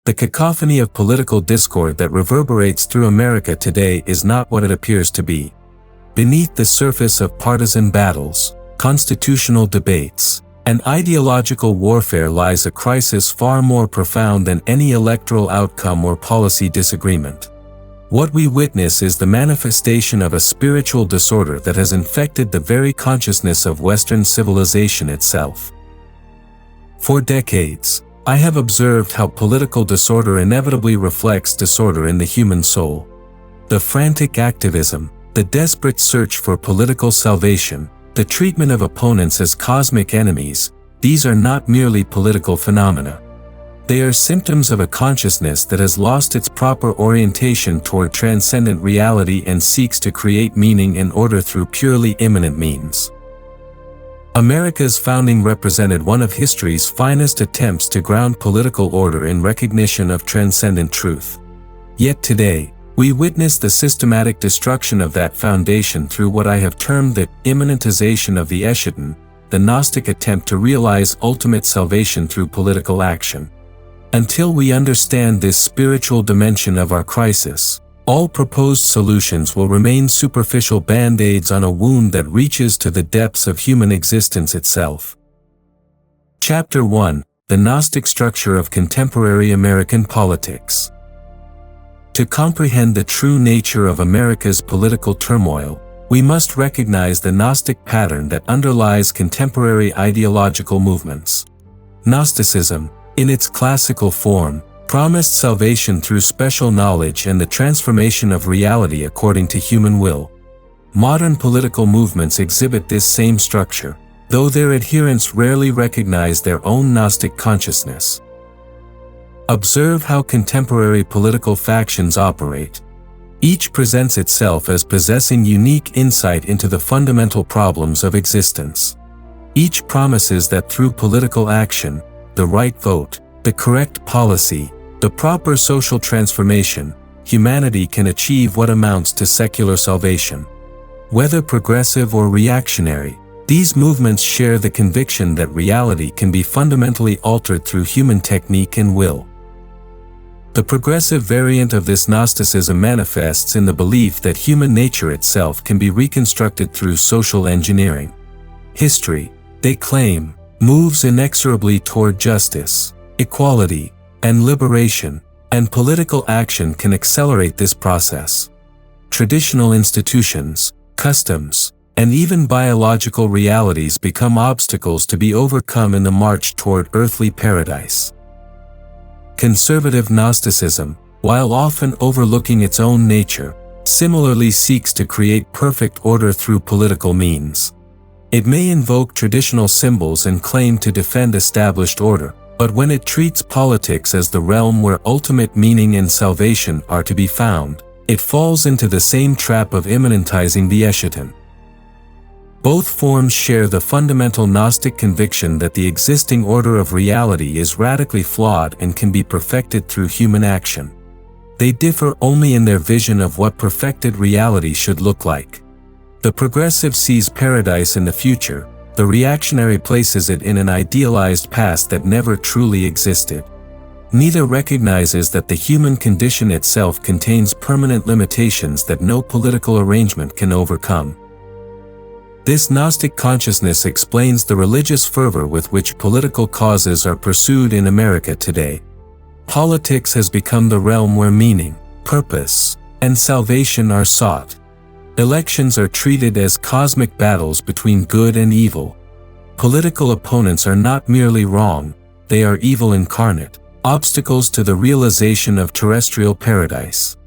The cacophony of political discord that reverberates through America today is not what it appears to be. Beneath the surface of partisan battles, constitutional debates, and ideological warfare lies a crisis far more profound than any electoral outcome or policy disagreement. What we witness is the manifestation of a spiritual disorder that has infected the very consciousness of Western civilization itself. For decades, I have observed how political disorder inevitably reflects disorder in the human soul. The frantic activism, the desperate search for political salvation, the treatment of opponents as cosmic enemies, these are not merely political phenomena. They are symptoms of a consciousness that has lost its proper orientation toward transcendent reality and seeks to create meaning and order through purely immanent means. America's founding represented one of history's finest attempts to ground political order in recognition of transcendent truth. Yet today, we witness the systematic destruction of that foundation through what I have termed the immanentization of the escheaton, the Gnostic attempt to realize ultimate salvation through political action. Until we understand this spiritual dimension of our crisis, all proposed solutions will remain superficial band-aids on a wound that reaches to the depths of human existence itself. Chapter 1: The Gnostic Structure of Contemporary American Politics. To comprehend the true nature of America's political turmoil, we must recognize the Gnostic pattern that underlies contemporary ideological movements. Gnosticism, in its classical form, promised salvation through special knowledge and the transformation of reality according to human will. Modern political movements exhibit this same structure, though their adherents rarely recognize their own Gnostic consciousness. Observe how contemporary political factions operate. Each presents itself as possessing unique insight into the fundamental problems of existence. Each promises that through political action, the right vote, the correct policy, the proper social transformation, humanity can achieve what amounts to secular salvation. Whether progressive or reactionary, these movements share the conviction that reality can be fundamentally altered through human technique and will. The progressive variant of this Gnosticism manifests in the belief that human nature itself can be reconstructed through social engineering. History, they claim, moves inexorably toward justice, equality, and liberation, and political action can accelerate this process. Traditional institutions, customs, and even biological realities become obstacles to be overcome in the march toward earthly paradise. Conservative Gnosticism, while often overlooking its own nature, similarly seeks to create perfect order through political means. It may invoke traditional symbols and claim to defend established order, but when it treats politics as the realm where ultimate meaning and salvation are to be found, it falls into the same trap of immanentizing the escheaton. Both forms share the fundamental Gnostic conviction that the existing order of reality is radically flawed and can be perfected through human action. They differ only in their vision of what perfected reality should look like. The progressive sees paradise in the future, the reactionary places it in an idealized past that never truly existed. Neither recognizes that the human condition itself contains permanent limitations that no political arrangement can overcome. This Gnostic consciousness explains the religious fervor with which political causes are pursued in America today. Politics has become the realm where meaning, purpose, and salvation are sought. Elections are treated as cosmic battles between good and evil. Political opponents are not merely wrong, they are evil incarnate, obstacles to the realization of terrestrial paradise.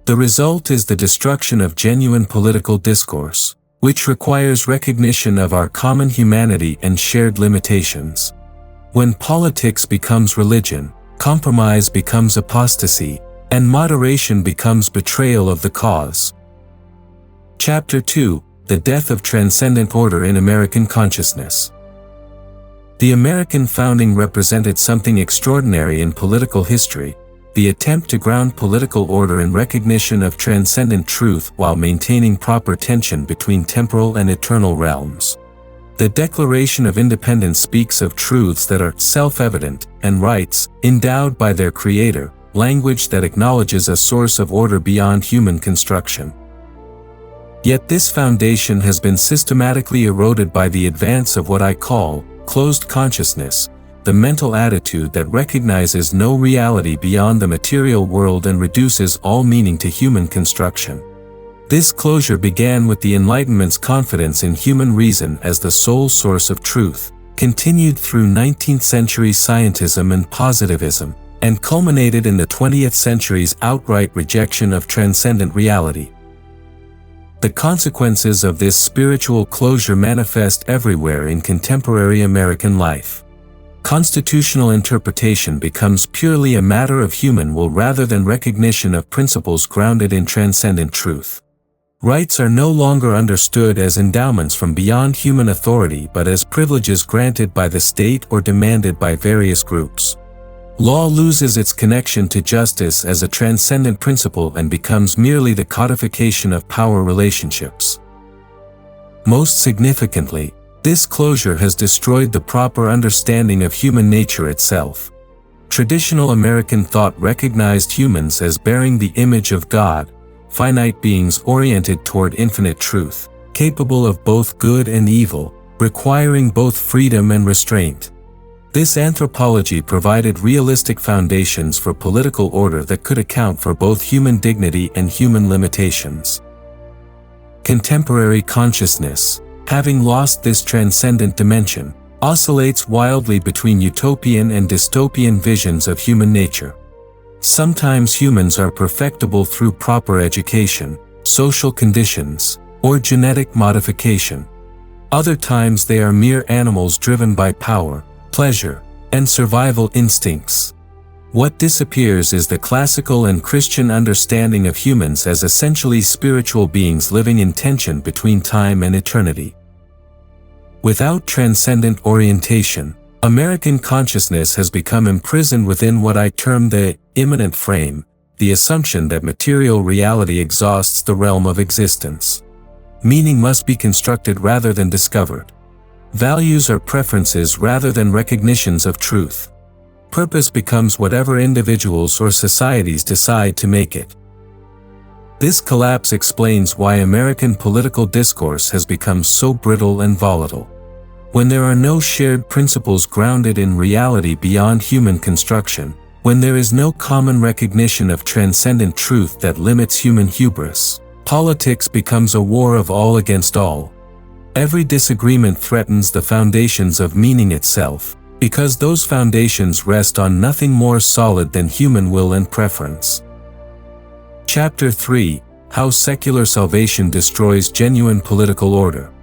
The result is the destruction of genuine political discourse, which requires recognition of our common humanity and shared limitations. When politics becomes religion, compromise becomes apostasy, and moderation becomes betrayal of the cause. Chapter 2: The Death of Transcendent Order in American Consciousness. The American founding represented something extraordinary in political history, the attempt to ground political order in recognition of transcendent truth while maintaining proper tension between temporal and eternal realms. The Declaration of Independence speaks of truths that are self-evident and rights endowed by their creator, language that acknowledges a source of order beyond human construction. Yet this foundation has been systematically eroded by the advance of what I call closed consciousness, the mental attitude that recognizes no reality beyond the material world and reduces all meaning to human construction. This closure began with the Enlightenment's confidence in human reason as the sole source of truth, continued through 19th-century scientism and positivism, and culminated in the 20th century's outright rejection of transcendent reality. The consequences of this spiritual closure manifest everywhere in contemporary American life. Constitutional interpretation becomes purely a matter of human will rather than recognition of principles grounded in transcendent truth. Rights are no longer understood as endowments from beyond human authority but as privileges granted by the state or demanded by various groups. Law loses its connection to justice as a transcendent principle and becomes merely the codification of power relationships. Most significantly, this closure has destroyed the proper understanding of human nature itself. Traditional American thought recognized humans as bearing the image of God, finite beings oriented toward infinite truth, capable of both good and evil, requiring both freedom and restraint. This anthropology provided realistic foundations for political order that could account for both human dignity and human limitations. Contemporary consciousness, having lost this transcendent dimension, oscillates wildly between utopian and dystopian visions of human nature. Sometimes humans are perfectible through proper education, social conditions, or genetic modification. Other times they are mere animals driven by power, pleasure, and survival instincts. What disappears is the classical and Christian understanding of humans as essentially spiritual beings living in tension between time and eternity. Without transcendent orientation, American consciousness has become imprisoned within what I term the immanent frame, the assumption that material reality exhausts the realm of existence. Meaning must be constructed rather than discovered. Values are preferences rather than recognitions of truth. Purpose becomes whatever individuals or societies decide to make it. This collapse explains why American political discourse has become so brittle and volatile. When there are no shared principles grounded in reality beyond human construction, when there is no common recognition of transcendent truth that limits human hubris, politics becomes a war of all against all. Every disagreement threatens the foundations of meaning itself, because those foundations rest on nothing more solid than human will and preference. Chapter 3: How Secular Salvation Destroys Genuine Political Order.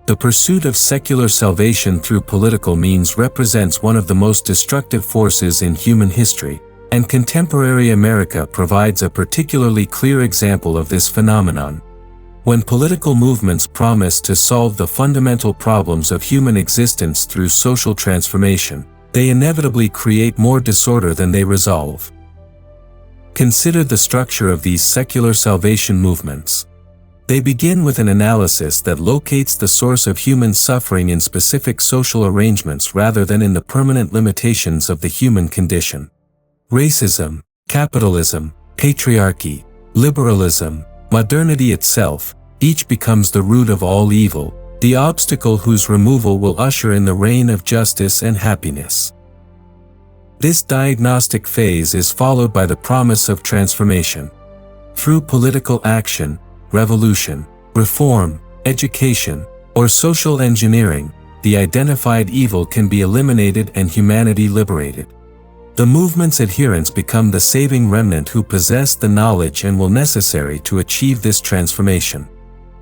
The pursuit of secular salvation through political means represents one of the most destructive forces in human history, and contemporary America provides a particularly clear example of this phenomenon. When political movements promise to solve the fundamental problems of human existence through social transformation, they inevitably create more disorder than they resolve. Consider the structure of these secular salvation movements. They begin with an analysis that locates the source of human suffering in specific social arrangements rather than in the permanent limitations of the human condition. Racism, capitalism, patriarchy, liberalism, modernity itself, each becomes the root of all evil, the obstacle whose removal will usher in the reign of justice and happiness. This diagnostic phase is followed by the promise of transformation. Through political action, revolution, reform, education, or social engineering, the identified evil can be eliminated and humanity liberated. The movement's adherents become the saving remnant who possess the knowledge and will necessary to achieve this transformation.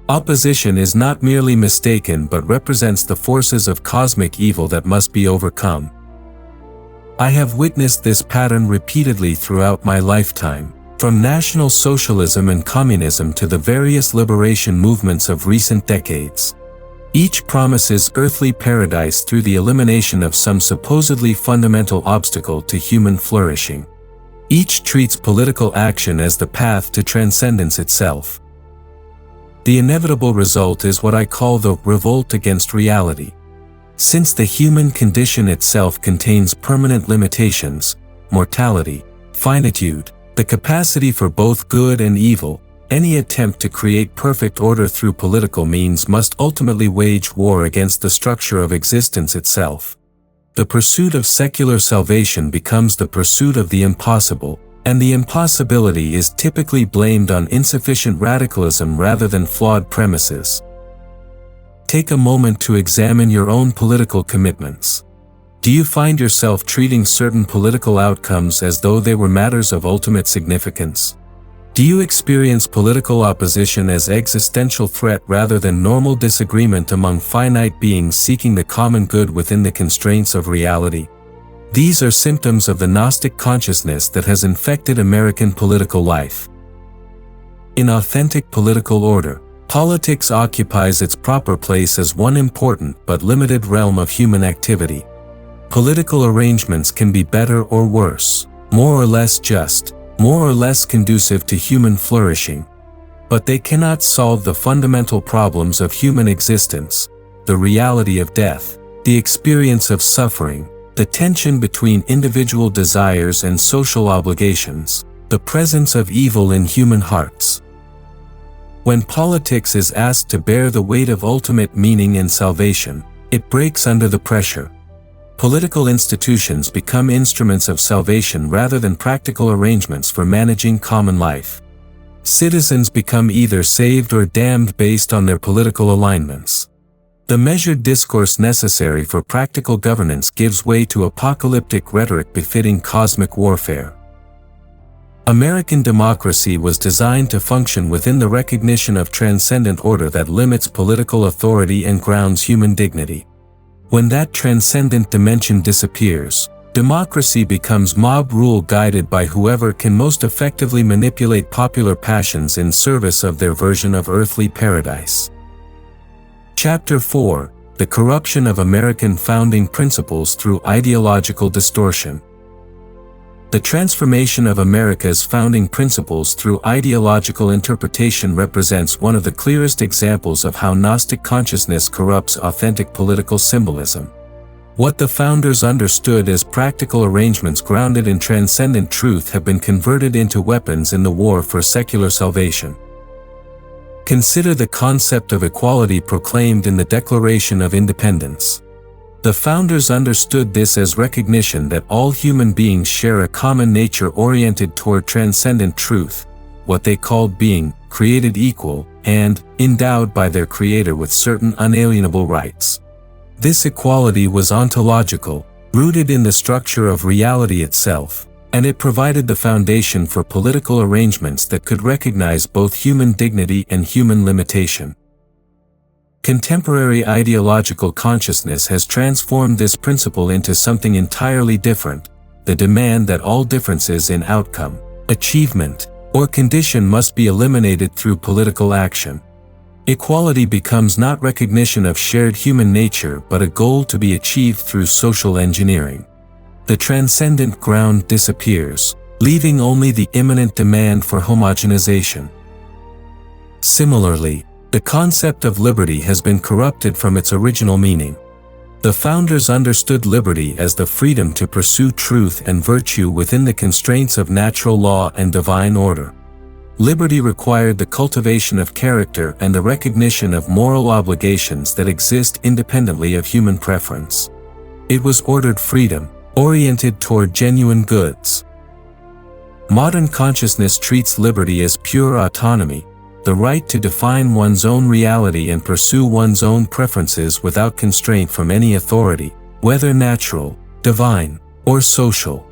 Opposition is not merely mistaken but represents the forces of cosmic evil that must be overcome. I have witnessed this pattern repeatedly throughout my lifetime, from National Socialism and Communism to the various liberation movements of recent decades. Each promises earthly paradise through the elimination of some supposedly fundamental obstacle to human flourishing. Each treats political action as the path to transcendence itself. the inevitable result is what I call the revolt against reality. Since the human condition itself contains permanent limitations, mortality, finitude, the capacity for both good and evil, any attempt to create perfect order through political means must ultimately wage war against the structure of existence itself. The pursuit of secular salvation becomes the pursuit of the impossible, and the impossibility is typically blamed on insufficient radicalism rather than flawed premises. Take a moment to examine your own political commitments. Do you find yourself treating certain political outcomes as though they were matters of ultimate significance? Do you experience political opposition as existential threat rather than normal disagreement among finite beings seeking the common good within the constraints of reality? These are symptoms of the gnostic consciousness that has infected American political life. In authentic political order, politics occupies its proper place as one important but limited realm of human activity. Political arrangements can be better or worse, more or less just, more or less conducive to human flourishing. But they cannot solve the fundamental problems of human existence, the reality of death, the experience of suffering, the tension between individual desires and social obligations, the presence of evil in human hearts. When politics is asked to bear the weight of ultimate meaning and salvation, it breaks under the pressure. Political institutions become instruments of salvation rather than practical arrangements for managing common life. Citizens become either saved or damned based on their political alignments. The measured discourse necessary for practical governance gives way to apocalyptic rhetoric befitting cosmic warfare. American democracy was designed to function within the recognition of transcendent order that limits political authority and grounds human dignity. When that transcendent dimension disappears, democracy becomes mob rule guided by whoever can most effectively manipulate popular passions in service of their version of earthly paradise. Chapter 4: The Corruption of American Founding Principles Through Ideological Distortion. The transformation of America's founding principles through ideological interpretation represents one of the clearest examples of how Gnostic consciousness corrupts authentic political symbolism. What the founders understood as practical arrangements grounded in transcendent truth have been converted into weapons in the war for secular salvation. Consider the concept of equality proclaimed in the Declaration of Independence. The founders understood this as recognition that all human beings share a common nature oriented toward transcendent truth, what they called being created equal and endowed by their Creator with certain unalienable rights. This equality was ontological, rooted in the structure of reality itself, and it provided the foundation for political arrangements that could recognize both human dignity and human limitation. Contemporary ideological consciousness has transformed this principle into something entirely different, the demand that all differences in outcome, achievement, or condition must be eliminated through political action. Equality becomes not recognition of shared human nature but a goal to be achieved through social engineering. The transcendent ground disappears, leaving only the imminent demand for homogenization. Similarly, the concept of liberty has been corrupted from its original meaning. The founders understood liberty as the freedom to pursue truth and virtue within the constraints of natural law and divine order. Liberty required the cultivation of character and the recognition of moral obligations that exist independently of human preference. It was ordered freedom, oriented toward genuine goods. Modern consciousness treats liberty as pure autonomy, the right to define one's own reality and pursue one's own preferences without constraint from any authority, whether natural, divine, or social.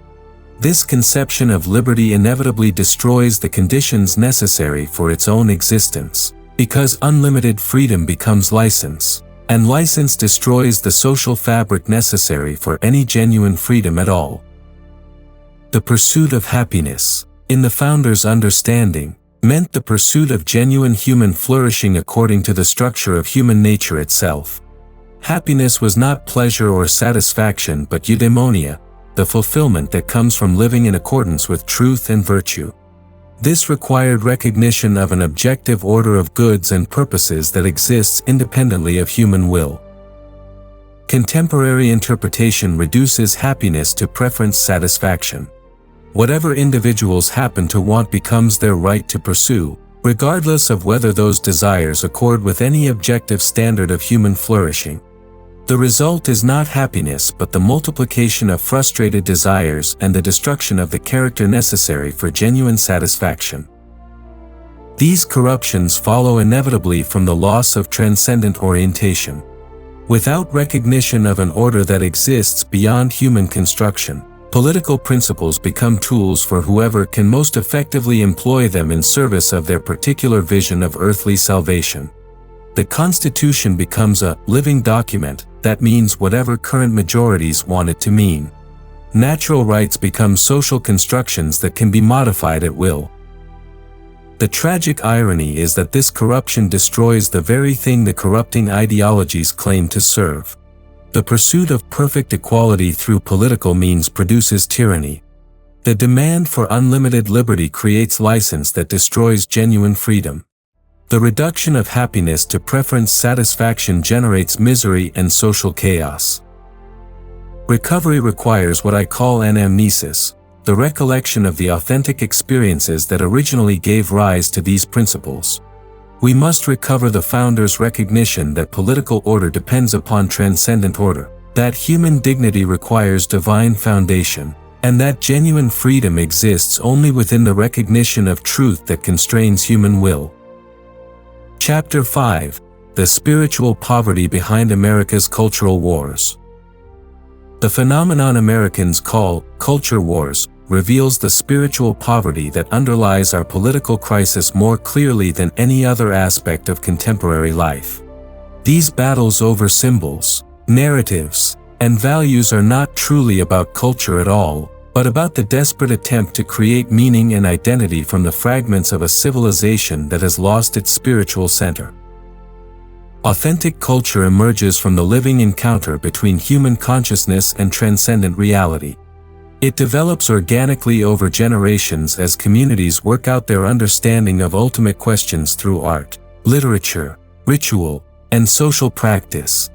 This conception of liberty inevitably destroys the conditions necessary for its own existence, because unlimited freedom becomes license, and license destroys the social fabric necessary for any genuine freedom at all. The pursuit of happiness, in the founders' understanding, meant the pursuit of genuine human flourishing according to the structure of human nature itself. Happiness was not pleasure or satisfaction but eudaimonia, the fulfillment that comes from living in accordance with truth and virtue. This required recognition of an objective order of goods and purposes that exists independently of human will. Contemporary interpretation reduces happiness to preference satisfaction. Whatever individuals happen to want becomes their right to pursue, regardless of whether those desires accord with any objective standard of human flourishing. The result is not happiness but the multiplication of frustrated desires and the destruction of the character necessary for genuine satisfaction. These corruptions follow inevitably from the loss of transcendent orientation. Without recognition of an order that exists beyond human construction, political principles become tools for whoever can most effectively employ them in service of their particular vision of earthly salvation. The Constitution becomes a living document that means whatever current majorities want it to mean. Natural rights become social constructions that can be modified at will. The tragic irony is that this corruption destroys the very thing the corrupting ideologies claim to serve. The pursuit of perfect equality through political means produces tyranny. The demand for unlimited liberty creates license that destroys genuine freedom. The reduction of happiness to preference satisfaction generates misery and social chaos. Recovery requires what I call anamnesis, the recollection of the authentic experiences that originally gave rise to these principles. We must recover the founders' recognition that political order depends upon transcendent order, that human dignity requires divine foundation, and that genuine freedom exists only within the recognition of truth that constrains human will. Chapter 5: The Spiritual Poverty Behind America's Cultural Wars. The phenomenon Americans call culture wars reveals the spiritual poverty that underlies our political crisis more clearly than any other aspect of contemporary life. These battles over symbols, narratives, and values are not truly about culture at all, but about the desperate attempt to create meaning and identity from the fragments of a civilization that has lost its spiritual center. Authentic culture emerges from the living encounter between human consciousness and transcendent reality. It develops organically over generations as communities work out their understanding of ultimate questions through art, literature, ritual, and social practice.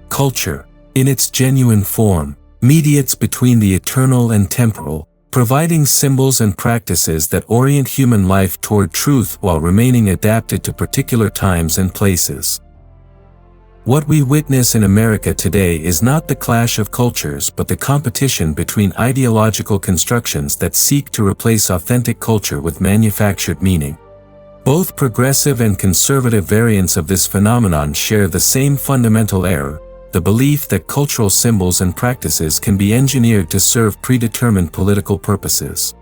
Culture, in its genuine form, mediates between the eternal and temporal, providing symbols and practices that orient human life toward truth while remaining adapted to particular times and places. What we witness in America today is not the clash of cultures but the competition between ideological constructions that seek to replace authentic culture with manufactured meaning. Both progressive and conservative variants of this phenomenon share the same fundamental error, the belief that cultural symbols and practices can be engineered to serve predetermined political purposes.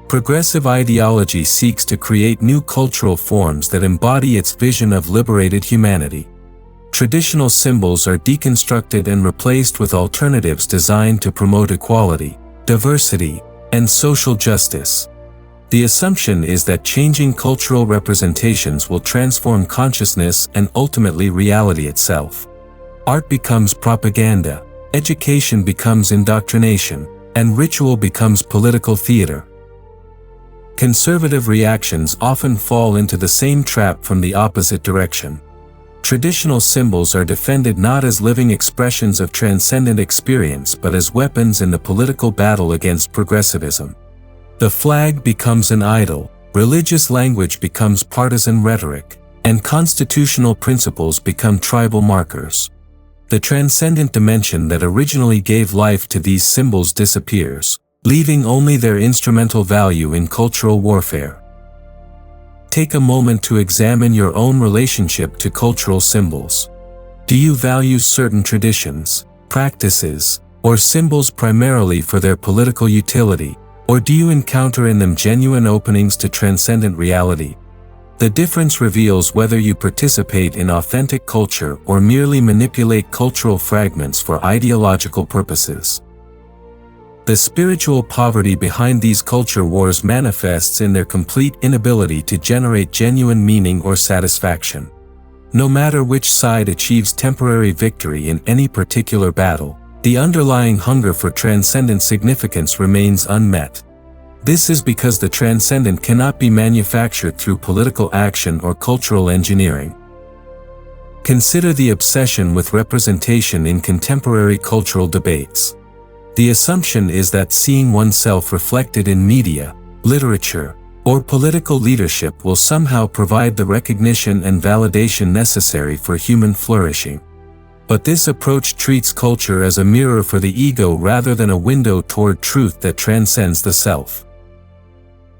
Progressive ideology seeks to create new cultural forms that embody its vision of liberated humanity. Traditional symbols are deconstructed and replaced with alternatives designed to promote equality, diversity, and social justice. The assumption is that changing cultural representations will transform consciousness and ultimately reality itself. Art becomes propaganda, education becomes indoctrination, and ritual becomes political theater. Conservative reactions often fall into the same trap from the opposite direction. Traditional symbols are defended not as living expressions of transcendent experience but as weapons in the political battle against progressivism. The flag becomes an idol, religious language becomes partisan rhetoric, and constitutional principles become tribal markers. The transcendent dimension that originally gave life to these symbols disappears, leaving only their instrumental value in cultural warfare. Take a moment to examine your own relationship to cultural symbols. Do you value certain traditions, practices, or symbols primarily for their political utility, or do you encounter in them genuine openings to transcendent reality? The difference reveals whether you participate in authentic culture or merely manipulate cultural fragments for ideological purposes. The spiritual poverty behind these culture wars manifests in their complete inability to generate genuine meaning or satisfaction. No matter which side achieves temporary victory in any particular battle, the underlying hunger for transcendent significance remains unmet. This is because the transcendent cannot be manufactured through political action or cultural engineering. Consider the obsession with representation in contemporary cultural debates. The assumption is that seeing oneself reflected in media, literature, or political leadership will somehow provide the recognition and validation necessary for human flourishing. But this approach treats culture as a mirror for the ego rather than a window toward truth that transcends the self.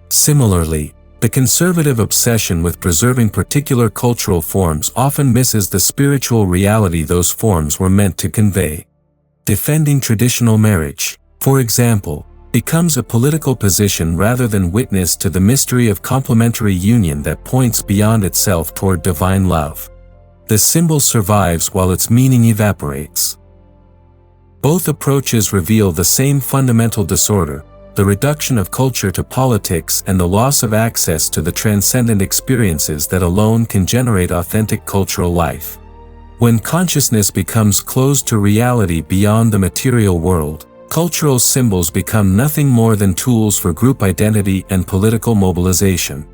Similarly, the conservative obsession with preserving particular cultural forms often misses the spiritual reality those forms were meant to convey. Defending traditional marriage, for example, becomes a political position rather than witness to the mystery of complementary union that points beyond itself toward divine love. The symbol survives while its meaning evaporates. Both approaches reveal the same fundamental disorder, the reduction of culture to politics and the loss of access to the transcendent experiences that alone can generate authentic cultural life. When consciousness becomes closed to reality beyond the material world, cultural symbols become nothing more than tools for group identity and political mobilization.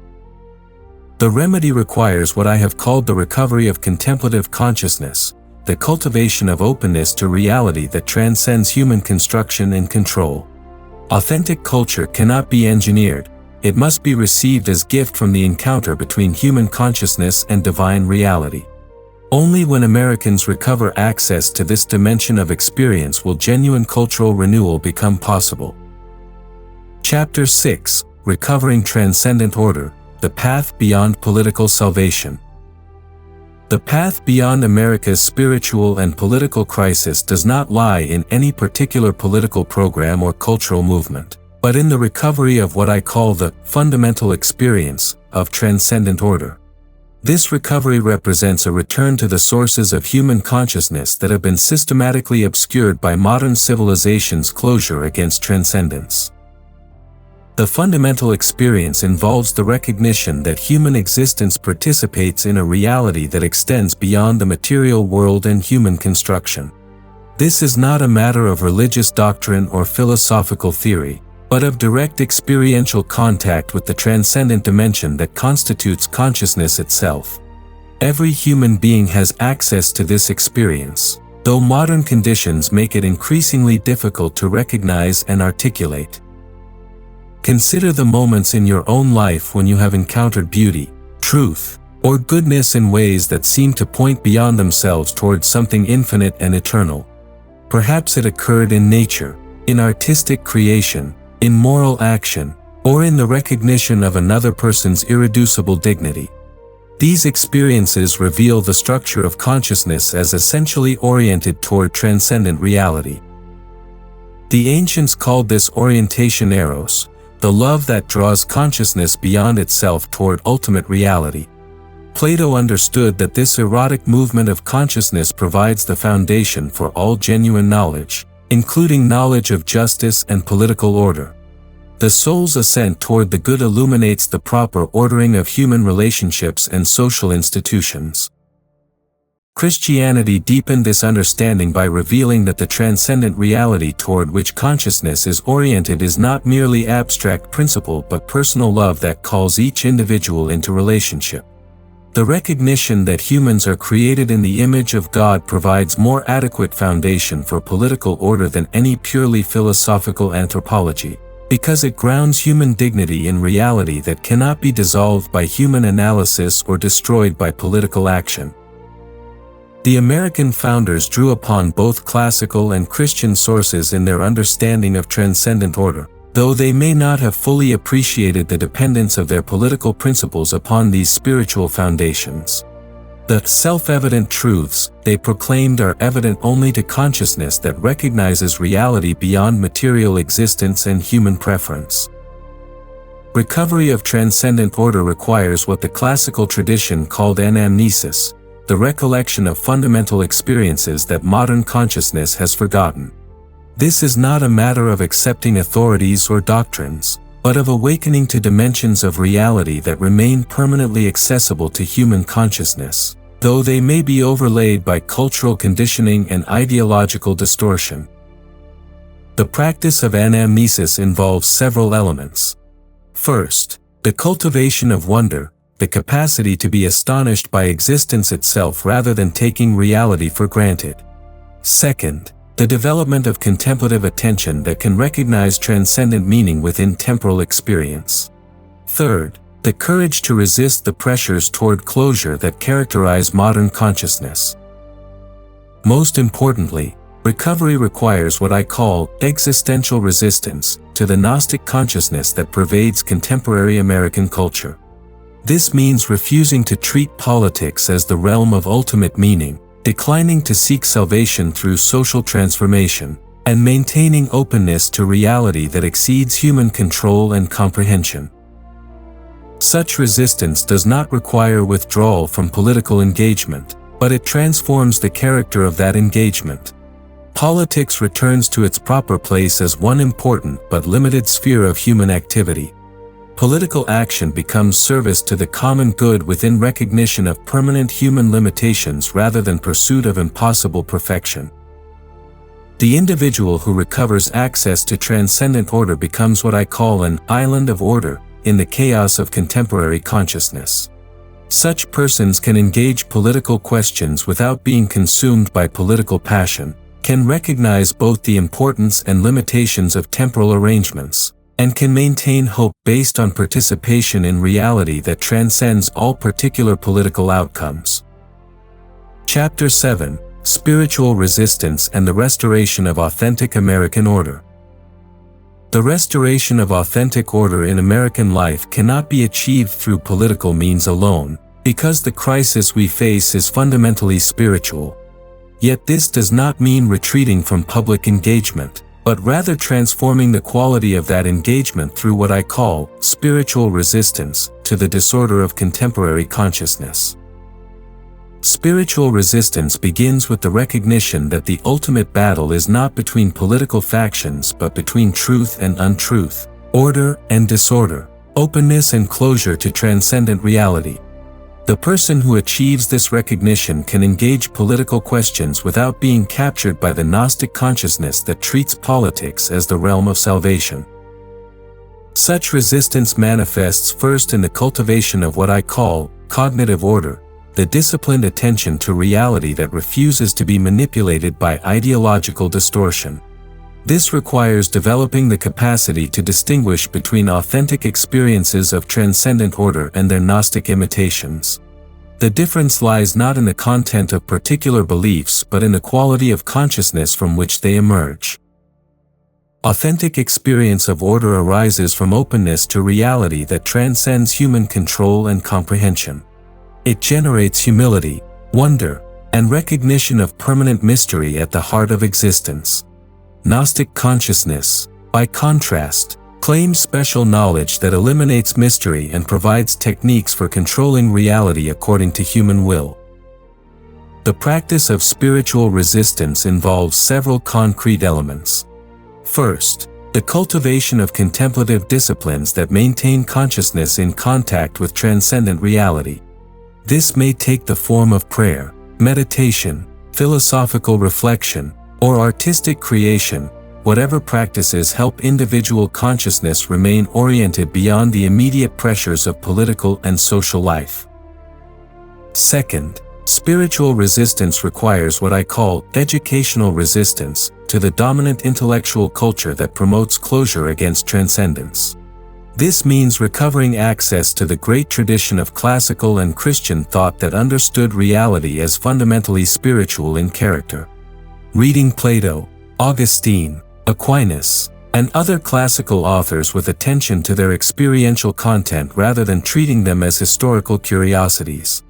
The remedy requires what I have called the recovery of contemplative consciousness, the cultivation of openness to reality that transcends human construction and control. Authentic culture cannot be engineered, it must be received as gift from the encounter between human consciousness and divine reality. Only when Americans recover access to this dimension of experience will genuine cultural renewal become possible. Chapter 6: Recovering Transcendent Order, the Path Beyond Political Salvation. The path beyond America's spiritual and political crisis does not lie in any particular political program or cultural movement, but in the recovery of what I call the fundamental experience of transcendent order. This recovery represents a return to the sources of human consciousness that have been systematically obscured by modern civilization's closure against transcendence. The fundamental experience involves the recognition that human existence participates in a reality that extends beyond the material world and human construction. This is not a matter of religious doctrine or philosophical theory, but of direct experiential contact with the transcendent dimension that constitutes consciousness itself. Every human being has access to this experience, though modern conditions make it increasingly difficult to recognize and articulate. Consider the moments in your own life when you have encountered beauty, truth, or goodness in ways that seem to point beyond themselves towards something infinite and eternal. Perhaps it occurred in nature, in artistic creation, in moral action, or in the recognition of another person's irreducible dignity. These experiences reveal the structure of consciousness as essentially oriented toward transcendent reality. The ancients called this orientation eros, the love that draws consciousness beyond itself toward ultimate reality. Plato understood that this erotic movement of consciousness provides the foundation for all genuine knowledge, including knowledge of justice and political order. The soul's ascent toward the good illuminates the proper ordering of human relationships and social institutions. Christianity deepened this understanding by revealing that the transcendent reality toward which consciousness is oriented is not merely abstract principle but personal love that calls each individual into relationship. The recognition that humans are created in the image of God provides more adequate foundation for political order than any purely philosophical anthropology, because it grounds human dignity in reality that cannot be dissolved by human analysis or destroyed by political action. The American founders drew upon both classical and Christian sources in their understanding of transcendent order, though they may not have fully appreciated the dependence of their political principles upon these spiritual foundations. The self-evident truths they proclaimed are evident only to consciousness that recognizes reality beyond material existence and human preference. Recovery of transcendent order requires what the classical tradition called anamnesis, the recollection of fundamental experiences that modern consciousness has forgotten. This is not a matter of accepting authorities or doctrines, but of awakening to dimensions of reality that remain permanently accessible to human consciousness, though they may be overlaid by cultural conditioning and ideological distortion. The practice of anamnesis involves several elements. First, the cultivation of wonder, the capacity to be astonished by existence itself rather than taking reality for granted. Second, the development of contemplative attention that can recognize transcendent meaning within temporal experience. Third, the courage to resist the pressures toward closure that characterize modern consciousness. Most importantly, recovery requires what I call existential resistance to the gnostic consciousness that pervades contemporary American culture. This means refusing to treat politics as the realm of ultimate meaning, declining to seek salvation through social transformation, and maintaining openness to reality that exceeds human control and comprehension. Such resistance does not require withdrawal from political engagement, but it transforms the character of that engagement. Politics returns to its proper place as one important but limited sphere of human activity. Political action becomes service to the common good within recognition of permanent human limitations rather than pursuit of impossible perfection. The individual who recovers access to transcendent order becomes what I call an island of order in the chaos of contemporary consciousness. Such persons can engage political questions without being consumed by political passion, can recognize both the importance and limitations of temporal arrangements, and can maintain hope based on participation in reality that transcends all particular political outcomes. Chapter 7: Spiritual Resistance and the Restoration of Authentic American Order. The restoration of authentic order in American life cannot be achieved through political means alone, because the crisis we face is fundamentally spiritual. Yet this does not mean retreating from public engagement, but rather transforming the quality of that engagement through what I call spiritual resistance to the disorder of contemporary consciousness. Spiritual resistance begins with the recognition that the ultimate battle is not between political factions but between truth and untruth, order and disorder, openness and closure to transcendent reality. The person who achieves this recognition can engage political questions without being captured by the Gnostic consciousness that treats politics as the realm of salvation. Such resistance manifests first in the cultivation of what I call cognitive order, the disciplined attention to reality that refuses to be manipulated by ideological distortion. This requires developing the capacity to distinguish between authentic experiences of transcendent order and their Gnostic imitations. The difference lies not in the content of particular beliefs but in the quality of consciousness from which they emerge. Authentic experience of order arises from openness to reality that transcends human control and comprehension. It generates humility, wonder, and recognition of permanent mystery at the heart of existence. Gnostic consciousness, by contrast, claims special knowledge that eliminates mystery and provides techniques for controlling reality according to human will. The practice of spiritual resistance involves several concrete elements. First, the cultivation of contemplative disciplines that maintain consciousness in contact with transcendent reality. This may take the form of prayer, meditation, philosophical reflection, or artistic creation. Whatever practices help individual consciousness remain oriented beyond the immediate pressures of political and social life. Second, spiritual resistance requires what I call educational resistance to the dominant intellectual culture that promotes closure against transcendence. This means recovering access to the great tradition of classical and Christian thought that understood reality as fundamentally spiritual in character. Reading Plato, Augustine, Aquinas, and other classical authors with attention to their experiential content rather than treating them as historical curiosities.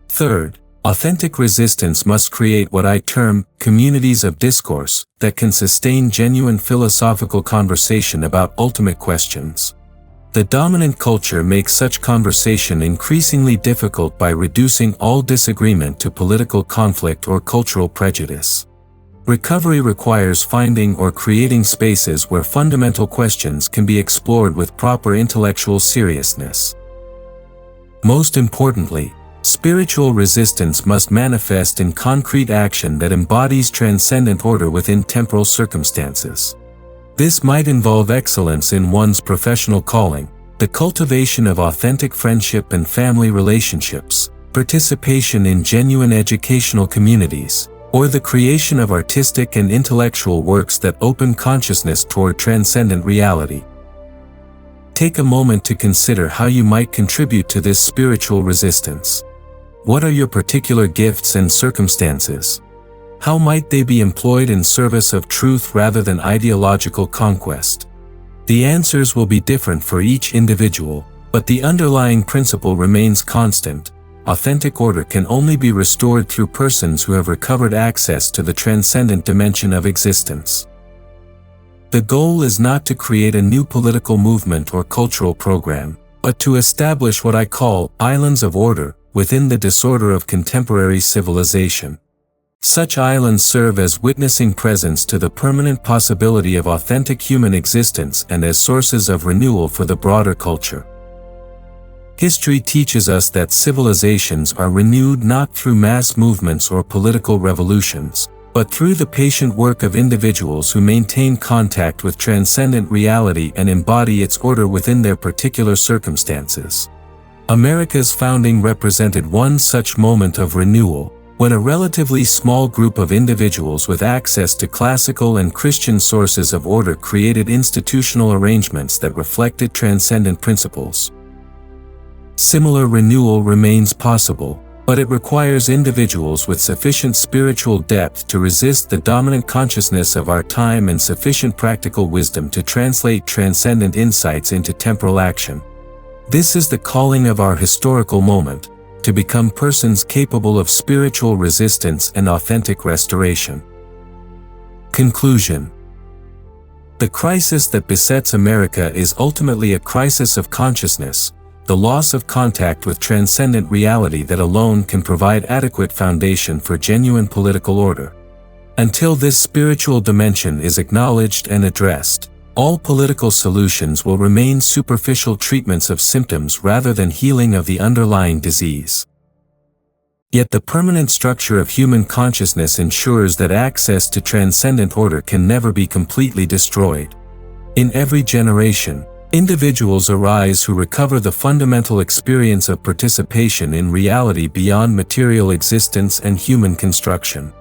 Third, authentic resistance must create what I term communities of discourse that can sustain genuine philosophical conversation about ultimate questions. The dominant culture makes such conversation increasingly difficult by reducing all disagreement to political conflict or cultural prejudice. Recovery requires finding or creating spaces where fundamental questions can be explored with proper intellectual seriousness. Most importantly, Spiritual resistance must manifest in concrete action that embodies transcendent order within temporal circumstances. This might involve excellence in one's professional calling, the cultivation of authentic friendship and family relationships, participation in genuine educational communities, or the creation of artistic and intellectual works that open consciousness toward transcendent reality. Take a moment to consider how you might contribute to this spiritual resistance. What are your particular gifts and circumstances? How might they be employed in service of truth rather than ideological conquest? The answers will be different for each individual, but the underlying principle remains constant. Authentic order can only be restored through persons who have recovered access to the transcendent dimension of existence. The goal is not to create a new political movement or cultural program, but to establish what I call islands of order within the disorder of contemporary civilization. Such islands serve as witnessing presence to the permanent possibility of authentic human existence and as sources of renewal for the broader culture. History teaches us that civilizations are renewed not through mass movements or political revolutions, but through the patient work of individuals who maintain contact with transcendent reality and embody its order within their particular circumstances. America's founding represented one such moment of renewal, when a relatively small group of individuals with access to classical and Christian sources of order created institutional arrangements that reflected transcendent principles. Similar renewal remains possible, but it requires individuals with sufficient spiritual depth to resist the dominant consciousness of our time and sufficient practical wisdom to translate transcendent insights into temporal action. This is the calling of our historical moment, to become persons capable of spiritual resistance and authentic restoration. Conclusion. The crisis that besets America is ultimately a crisis of consciousness, the loss of contact with transcendent reality that alone can provide adequate foundation for genuine political order. Until this spiritual dimension is acknowledged and addressed, all political solutions will remain superficial treatments of symptoms rather than healing of the underlying disease. Yet the permanent structure of human consciousness ensures that access to transcendent order can never be completely destroyed. In every generation, individuals arise who recover the fundamental experience of participation in reality beyond material existence and human construction.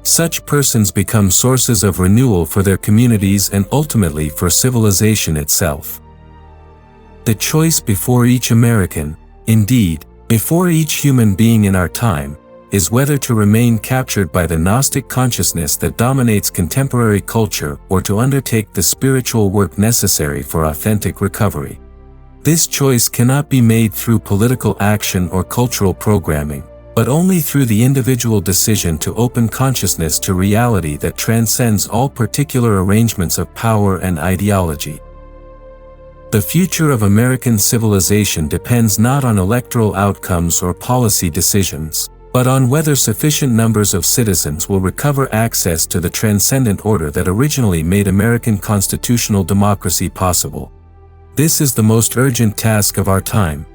Such persons become sources of renewal for their communities and ultimately for civilization itself. The choice before each American, indeed, before each human being in our time, is whether to remain captured by the gnostic consciousness that dominates contemporary culture or to undertake the spiritual work necessary for authentic recovery. This choice cannot be made through political action or cultural programming, but only through the individual decision to open consciousness to reality that transcends all particular arrangements of power and ideology. The future of American civilization depends not on electoral outcomes or policy decisions, but on whether sufficient numbers of citizens will recover access to the transcendent order that originally made American constitutional democracy possible. This is the most urgent task of our time.